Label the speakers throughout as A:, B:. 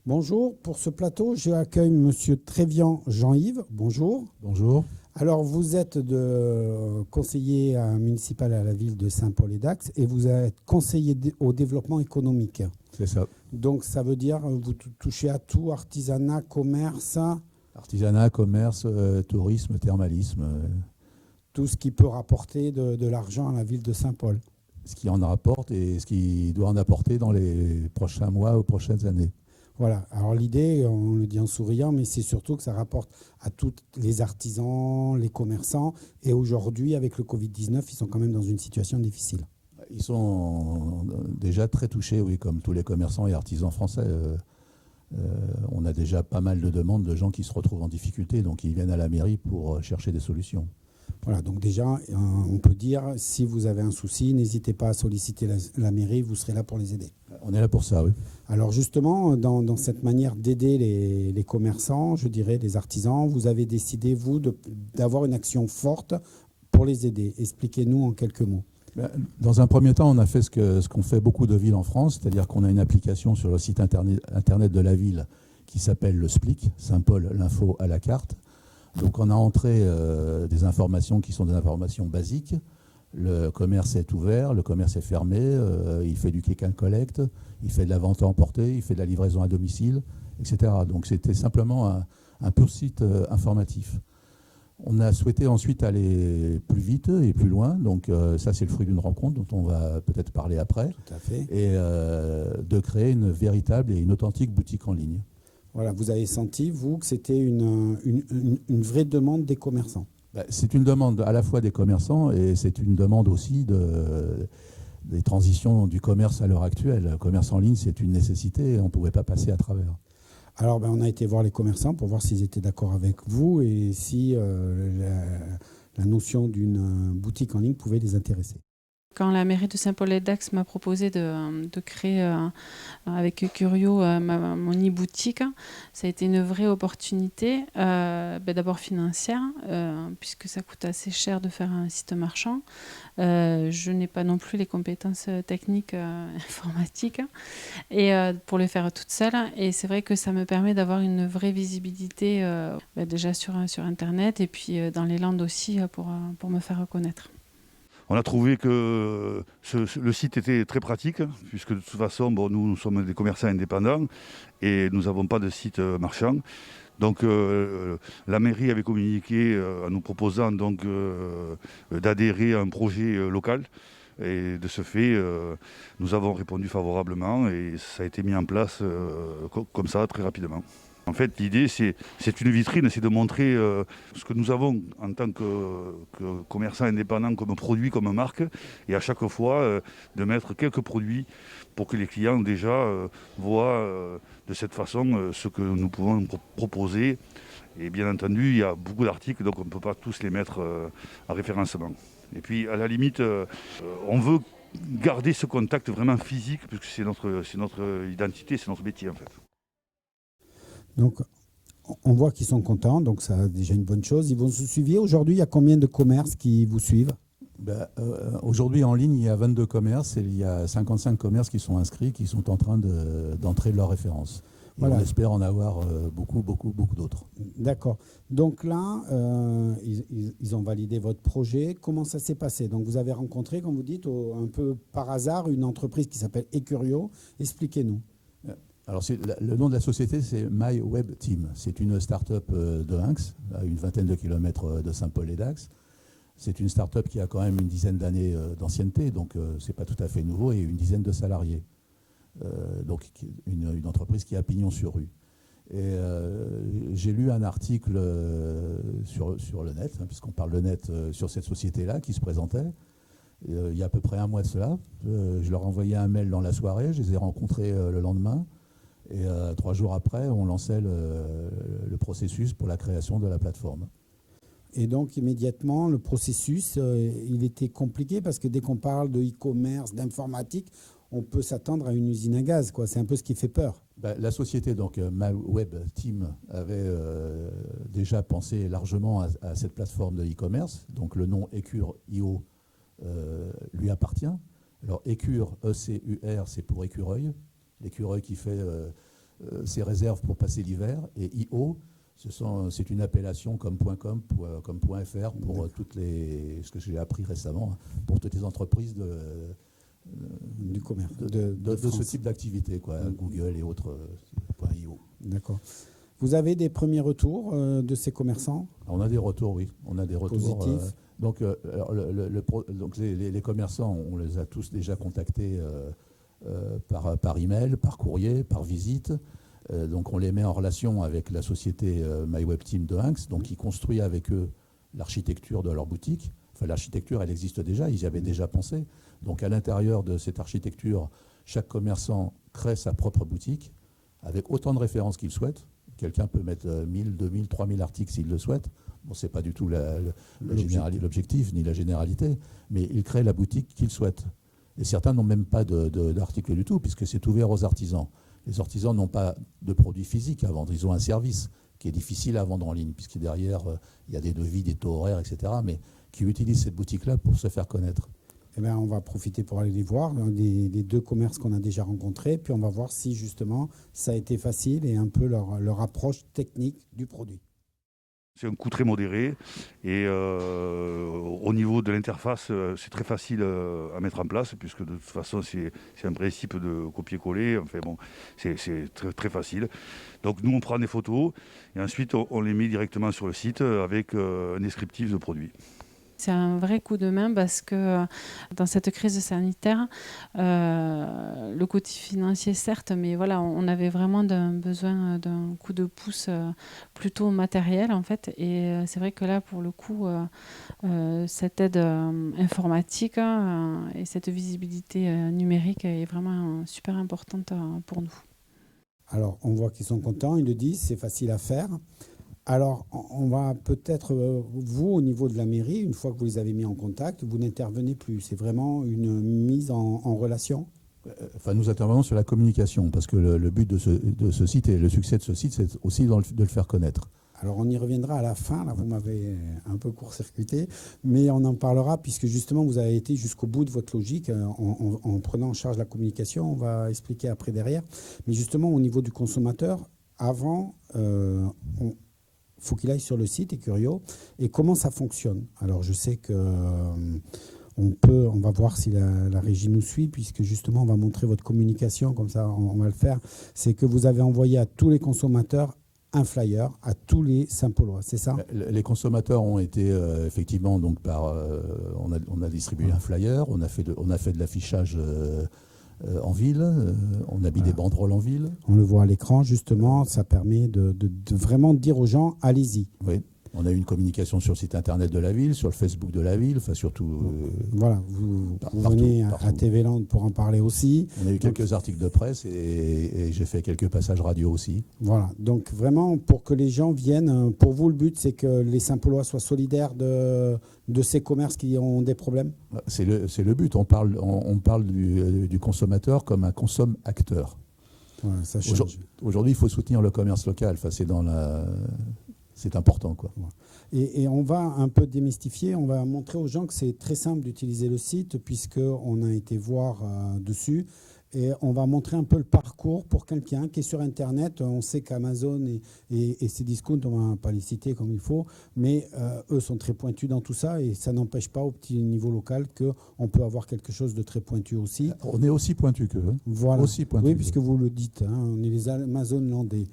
A: Bonjour, pour ce plateau, j'accueille Monsieur Trévian Jean-Yves. Bonjour.
B: Bonjour.
A: Alors, vous êtes conseiller municipal à la ville de Saint-Paul-et-Dax et vous êtes conseiller au développement économique.
B: C'est ça.
A: Donc, ça veut dire vous touchez à tout, artisanat, commerce,
B: Artisanat, commerce, tourisme, thermalisme,
A: tout ce qui peut rapporter de l'argent à la ville de Saint-Paul.
B: ce qui en rapporte et ce qui doit en apporter dans les prochains mois ou prochaines années.
A: Voilà. Alors, l'idée, on le dit en souriant, mais c'est surtout que ça rapporte à tous les artisans, les commerçants. Et aujourd'hui, avec le Covid-19, ils sont quand même dans une situation difficile.
B: Ils sont déjà très touchés, oui, comme tous les commerçants et artisans français. On a déjà pas mal de demandes de gens qui se retrouvent en difficulté, donc ils viennent à la mairie pour chercher des solutions.
A: Voilà, donc déjà, on peut dire, si vous avez un souci, n'hésitez pas à solliciter la mairie, vous serez là pour les aider.
B: On est là pour ça, oui.
A: Alors justement, dans cette manière d'aider les commerçants, je dirais les artisans, vous avez décidé, vous, d'avoir une action forte pour les aider. Expliquez-nous en quelques mots.
B: Dans un premier temps, on a fait ce qu'ont fait beaucoup de villes en France, c'est-à-dire qu'on a une application sur le site internet de la ville qui s'appelle le SPLIC, Saint-Paul, l'info à la carte. Donc on a entré des informations qui sont des informations basiques. Le commerce est ouvert, le commerce est fermé, il fait du click and collect, il fait de la vente à emporter, il fait de la livraison à domicile, etc. Donc c'était simplement un pur site informatif. On a souhaité ensuite aller plus vite et plus loin. Donc ça, c'est le fruit d'une rencontre dont on va peut-être parler après.
A: Tout à fait.
B: Et de créer une véritable et une authentique boutique en ligne.
A: Voilà, vous avez senti, vous, que c'était une vraie demande des commerçants.
B: C'est une demande à la fois des commerçants et c'est une demande aussi des transitions du commerce à l'heure actuelle. Le commerce en ligne, c'est une nécessité et on ne pouvait pas passer à travers.
A: Alors, on a été voir les commerçants pour voir s'ils étaient d'accord avec vous et si la notion d'une boutique en ligne pouvait les intéresser.
C: Quand la mairie de Saint-Paul-et-Dax m'a proposé de créer avec Curio mon e-boutique, ça a été une vraie opportunité, d'abord financière, puisque ça coûte assez cher de faire un site marchand. Je n'ai pas non plus les compétences techniques informatiques et pour le faire toute seule. Et c'est vrai que ça me permet d'avoir une vraie visibilité déjà sur Internet et puis dans les Landes aussi pour me faire reconnaître.
D: On a trouvé que le site était très pratique, puisque de toute façon, nous sommes des commerçants indépendants et nous n'avons pas de site marchand. Donc la mairie avait communiqué en nous proposant d'adhérer à un projet local. Et de ce fait, nous avons répondu favorablement et ça a été mis en place comme ça, très rapidement. En fait, l'idée, c'est une vitrine, c'est de montrer ce que nous avons en tant que commerçants indépendants comme produit, comme marque, et à chaque fois de mettre quelques produits pour que les clients déjà voient de cette façon ce que nous pouvons proposer. Et bien entendu, il y a beaucoup d'articles, donc on ne peut pas tous les mettre en référencement. Et puis, à la limite, on veut garder ce contact vraiment physique, puisque c'est notre identité, c'est notre métier en fait.
A: Donc, on voit qu'ils sont contents, donc ça a déjà une bonne chose. Ils vont se suivre. Aujourd'hui, il y a combien de commerces qui vous suivent ?
B: Aujourd'hui, en ligne, il y a 22 commerces et il y a 55 commerces qui sont inscrits, qui sont en train d'entrer leur référence. Voilà. On espère en avoir beaucoup d'autres.
A: D'accord. Donc là, ils ont validé votre projet. Comment ça s'est passé ? Donc vous avez rencontré, comme vous dites, un peu par hasard, une entreprise qui s'appelle Ecurio. Expliquez-nous.
B: Alors, le nom de la société, c'est MyWebTeam. C'est une start-up de Hinx, à une vingtaine de kilomètres de Saint-Paul-et-Dax. C'est une start-up qui a quand même une dizaine d'années d'ancienneté, donc ce n'est pas tout à fait nouveau, et une dizaine de salariés. Donc, une entreprise qui a pignon sur rue. Et j'ai lu un article sur le net, puisqu'on parle de net, sur cette société-là qui se présentait. Il y a à peu près un mois de cela. Je leur ai envoyé un mail dans la soirée, je les ai rencontrés le lendemain. Et 3 jours après, on lançait le processus pour la création de la plateforme.
A: Et donc, immédiatement, le processus, il était compliqué parce que dès qu'on parle de e-commerce, d'informatique, on peut s'attendre à une usine à gaz, quoi. C'est un peu ce qui fait peur.
B: La société, donc MyWebTeam, avait déjà pensé largement à cette plateforme de e-commerce. Donc, le nom Ecure.io lui appartient. Alors, Ecure, E-C-U-R, c'est pour écureuil. L'écureuil qui fait ses réserves pour passer l'hiver. Et IO, c'est une appellation comme .com, comme .fr pour ce que j'ai appris récemment, pour toutes les entreprises
A: du commerce,
B: de ce type d'activité, Google et autres .io.
A: D'accord. Vous avez des premiers retours de ces commerçants?
B: On a des retours, oui. On a des retours
A: positifs.
B: Donc les commerçants, on les a tous déjà contactés par email, par courrier, par visite. Donc on les met en relation avec la société MyWebTeam de Hinx, donc qui construit avec eux l'architecture de leur boutique. Enfin, l'architecture, elle existe déjà, ils y avaient déjà pensé. Donc à l'intérieur de cette architecture, chaque commerçant crée sa propre boutique avec autant de références qu'il souhaite. Quelqu'un peut mettre 1000, 2000, 3000 articles s'il le souhaite. Bon, ce n'est pas du tout l'objectif ni la généralité, mais il crée la boutique qu'il souhaite. Et certains n'ont même pas d'articles du tout, puisque c'est ouvert aux artisans. Les artisans n'ont pas de produits physiques à vendre, ils ont un service qui est difficile à vendre en ligne, puisque derrière, il y a des devis, des taux horaires, etc., mais qui utilisent cette boutique-là pour se faire connaître.
A: Eh bien, on va profiter pour aller les voir, les deux commerces qu'on a déjà rencontrés, puis on va voir si justement ça a été facile et un peu leur approche technique du produit.
D: C'est un coût très modéré et au niveau de l'interface, c'est très facile à mettre en place puisque de toute façon, c'est un principe de copier-coller. Enfin bon, c'est très, très facile. Donc nous, on prend des photos et ensuite, on les met directement sur le site avec un descriptif de produit.
C: C'est un vrai coup de main parce que dans cette crise sanitaire, le côté financier certes, mais voilà, on avait vraiment besoin d'un coup de pouce plutôt matériel en fait. Et c'est vrai que là, pour le coup, cette aide informatique et cette visibilité numérique est vraiment super importante pour nous.
A: Alors, on voit qu'ils sont contents, ils le disent, c'est facile à faire. Alors, on va peut-être, vous, au niveau de la mairie, une fois que vous les avez mis en contact, vous n'intervenez plus. C'est vraiment une mise en relation?
B: Enfin, nous intervenons sur la communication, parce que le but de ce site et le succès de ce site, c'est aussi de le faire connaître.
A: Alors, on y reviendra à la fin. Là, vous m'avez un peu court-circuité, mais on en parlera, puisque justement, vous avez été jusqu'au bout de votre logique en prenant en charge la communication. On va expliquer après derrière. Mais justement, au niveau du consommateur, avant, faut qu'il aille sur le site Ecurio. Et comment ça fonctionne? Alors, je sais que on va voir si la régie nous suit, puisque justement, on va montrer votre communication, comme ça, on va le faire. C'est que vous avez envoyé à tous les consommateurs un flyer, à tous les Saint-Paulois, c'est ça?
B: Les consommateurs ont été effectivement, donc on a distribué un flyer, on a fait de l'affichage en ville, on a mis des banderoles en ville.
A: On le voit à l'écran, justement, ça permet de vraiment dire aux gens, allez-y.
B: Oui, on a eu une communication sur le site internet de la ville, sur le Facebook de la ville, enfin surtout...
A: Voilà, vous venez à TV Land pour en parler aussi.
B: On a eu quelques articles de presse et j'ai fait quelques passages radio aussi.
A: Voilà, donc vraiment, pour que les gens viennent, pour vous, le but, c'est que les Saint-Paulois soient solidaires de ces commerces qui ont des problèmes?
B: C'est le but, on parle du consommateur comme un consomme-acteur.
A: Voilà, ça change.
B: Aujourd'hui, il faut soutenir le commerce local, enfin, c'est important, quoi.
A: Et on va un peu démystifier, on va montrer aux gens que c'est très simple d'utiliser le site, puisqu'on a été voir dessus. Et on va montrer un peu le parcours pour quelqu'un qui est sur Internet. On sait qu'Amazon et ses discounts, on ne va pas les citer comme il faut, mais eux sont très pointus dans tout ça et ça n'empêche pas au petit niveau local qu'on peut avoir quelque chose de très pointu aussi.
B: On est aussi pointu qu'eux.
A: Voilà.
B: Aussi pointu
A: oui, puisque vous le dites, on est les Amazonlandais.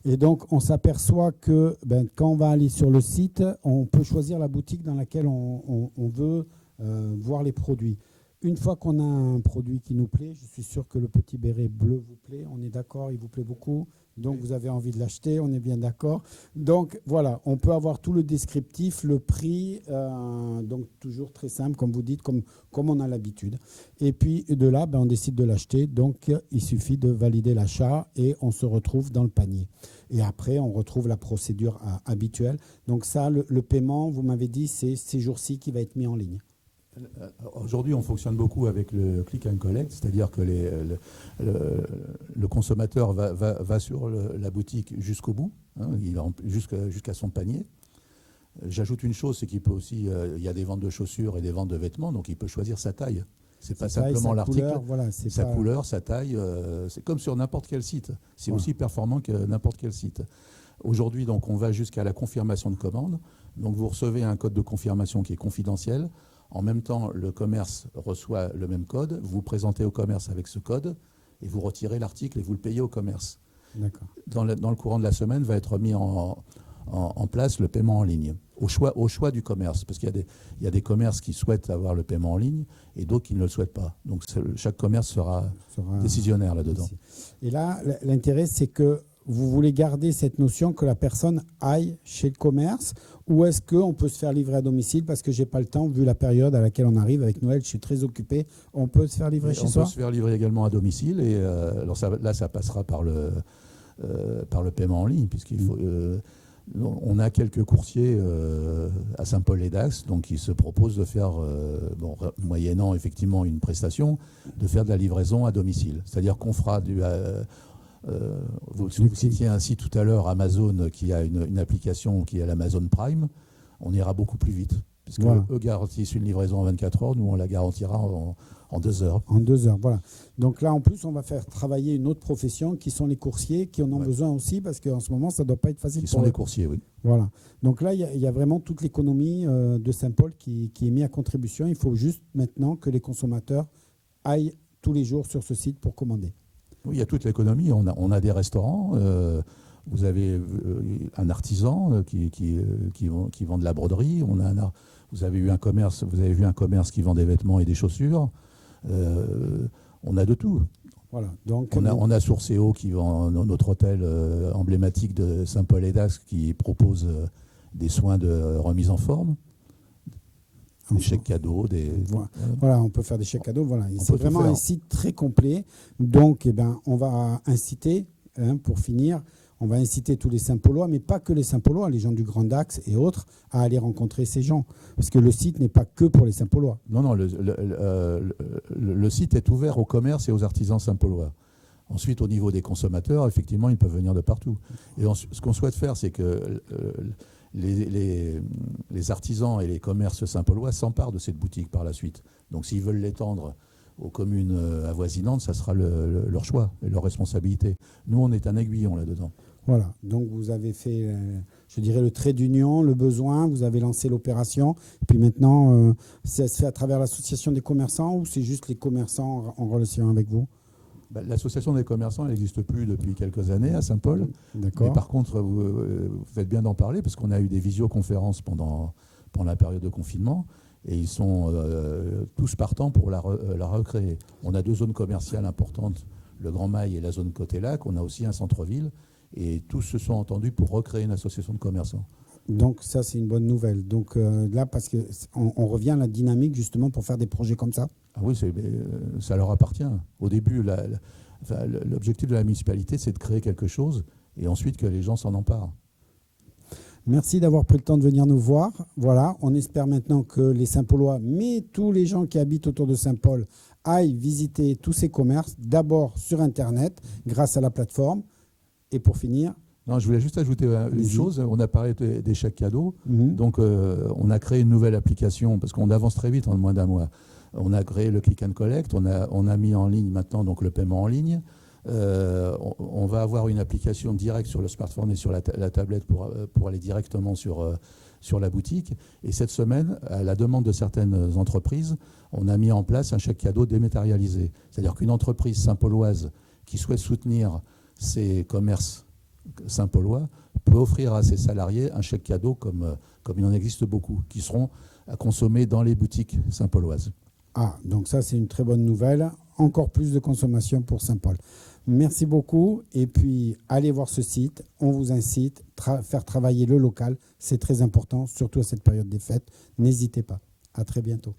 A: Et donc, on s'aperçoit que quand on va aller sur le site, on peut choisir la boutique dans laquelle on veut voir les produits. Une fois qu'on a un produit qui nous plaît, je suis sûr que le petit béret bleu vous plaît. On est d'accord, il vous plaît beaucoup. Donc, vous avez envie de l'acheter, on est bien d'accord. Donc, voilà, on peut avoir tout le descriptif, le prix, donc toujours très simple, comme vous dites, comme on a l'habitude. Et puis, de là, on décide de l'acheter. Donc, il suffit de valider l'achat et on se retrouve dans le panier. Et après, on retrouve la procédure habituelle. Donc, ça, le paiement, vous m'avez dit, c'est ces jours-ci qui va être mis en ligne.
B: Aujourd'hui, on fonctionne beaucoup avec le click and collect, c'est-à-dire que le consommateur va sur la boutique jusqu'au bout, jusqu'à son panier. J'ajoute une chose, c'est qu'il peut aussi, il y a des ventes de chaussures et des ventes de vêtements, donc il peut choisir sa taille. C'est pas
A: Sa taille,
B: simplement
A: sa
B: l'article,
A: couleur, voilà, c'est
B: sa
A: pas-
B: couleur, sa taille. C'est comme sur n'importe quel site. C'est
A: Voilà.
B: aussi performant que n'importe quel site. Aujourd'hui, donc, on va jusqu'à la confirmation de commande. Donc, vous recevez un code de confirmation qui est confidentiel. En même temps, le commerce reçoit le même code. Vous vous présentez au commerce avec ce code et vous retirez l'article et vous le payez au commerce.
A: D'accord.
B: Dans le courant de la semaine, va être mis en place le paiement en ligne, au choix du commerce. Parce qu'il y a des commerces qui souhaitent avoir le paiement en ligne et d'autres qui ne le souhaitent pas. Donc, chaque commerce sera décisionnaire là-dedans.
A: Et là, l'intérêt, c'est que vous voulez garder cette notion que la personne aille chez le commerce, ou est-ce qu'on peut se faire livrer à domicile parce que j'ai pas le temps, vu la période à laquelle on arrive avec Noël, je suis très occupé. On peut se faire livrer chez
B: On
A: soi?
B: peut se faire livrer également à domicile. Et alors ça passera par le paiement en ligne, puisqu'il faut. On a quelques coursiers à Saint-Paul-les-Dax, donc qui se proposent de faire, moyennant effectivement une prestation, de faire de la livraison à domicile. C'est-à-dire qu'on fera vous citiez ainsi tout à l'heure Amazon, qui a une application qui est l'Amazon Prime. On ira beaucoup plus vite, puisque eux garantissent une livraison en 24 heures, nous on la garantira en 2 heures.
A: En 2 heures, voilà. Donc là, en plus, on va faire travailler une autre profession qui sont les coursiers, qui en ont besoin aussi, parce qu'en ce moment, ça ne doit pas être facile.
B: Qui sont les coursiers, oui.
A: Voilà. Donc là, il y a vraiment toute l'économie de Saint-Paul qui est mise à contribution. Il faut juste maintenant que les consommateurs aillent tous les jours sur ce site pour commander.
B: Oui, il y a toute l'économie. On a des restaurants. Vous avez un artisan qui vend de la broderie. Vous avez vu un commerce qui vend des vêtements et des chaussures. On a de tout.
A: Voilà. Donc,
B: on a Sourcéo qui vend notre hôtel emblématique de Saint-Paul-et-Dax, qui propose des soins de remise en forme. Des chèques cadeaux.
A: Voilà, on peut faire des chèques cadeaux. Voilà. C'est vraiment un site très complet. Donc, on va inciter, pour finir, on va inciter tous les Saint-Paulois, mais pas que les Saint-Paulois, les gens du Grand Dax et autres, à aller rencontrer ces gens. Parce que le site n'est pas que pour les Saint-Paulois.
B: Non, le site est ouvert aux commerces et aux artisans Saint-Paulois. Ensuite, au niveau des consommateurs, effectivement, ils peuvent venir de partout. Et ce qu'on souhaite faire, c'est que les artisans et les commerces Saint-Paulois s'emparent de cette boutique par la suite. Donc, s'ils veulent l'étendre aux communes avoisinantes, ça sera leur choix et leur responsabilité. Nous, on est un aiguillon là-dedans.
A: Voilà, donc vous avez fait, je dirais, le trait d'union, le besoin, vous avez lancé l'opération. Et puis maintenant, ça se fait à travers l'association des commerçants, ou c'est juste les commerçants en relation avec vous?
B: L'association des commerçants, elle n'existe plus depuis quelques années à Saint-Paul.
A: D'accord.
B: Mais par contre, vous faites bien d'en parler, parce qu'on a eu des visioconférences pendant la période de confinement. Et ils sont tous partants pour la recréer. On a 2 zones commerciales importantes, le Grand Mail et la zone Côté-Lac. On a aussi un centre-ville. Et tous se sont entendus pour recréer une association de commerçants.
A: Donc ça, c'est une bonne nouvelle. Donc là, parce qu'on revient à la dynamique justement pour faire des projets comme ça.
B: Ah oui, ça leur appartient. Au début, l'objectif de la municipalité, c'est de créer quelque chose et ensuite que les gens s'en emparent.
A: Merci d'avoir pris le temps de venir nous voir. Voilà, on espère maintenant que les Saint-Paulois, mais tous les gens qui habitent autour de Saint-Paul, aillent visiter tous ces commerces, d'abord sur Internet, grâce à la plateforme. Et pour finir...
B: Non, je voulais juste ajouter une chose. On a parlé des chèques cadeaux. Donc, on a créé une nouvelle application, parce qu'on avance très vite en moins d'1 mois. On a créé le Click and Collect. On a mis en ligne maintenant donc, le paiement en ligne. On va avoir une application directe sur le smartphone et sur la tablette pour aller directement sur la boutique. Et cette semaine, à la demande de certaines entreprises, on a mis en place un chèque cadeau dématérialisé. C'est-à-dire qu'une entreprise saint-pauloise qui souhaite soutenir ses commerces saint-paulois peut offrir à ses salariés un chèque cadeau comme il en existe beaucoup, qui seront à consommer dans les boutiques saint-pauloises.
A: Ah, donc ça, c'est une très bonne nouvelle. Encore plus de consommation pour Saint-Paul. Merci beaucoup. Et puis, allez voir ce site. On vous incite à faire travailler le local. C'est très important, surtout à cette période des fêtes. N'hésitez pas. À très bientôt.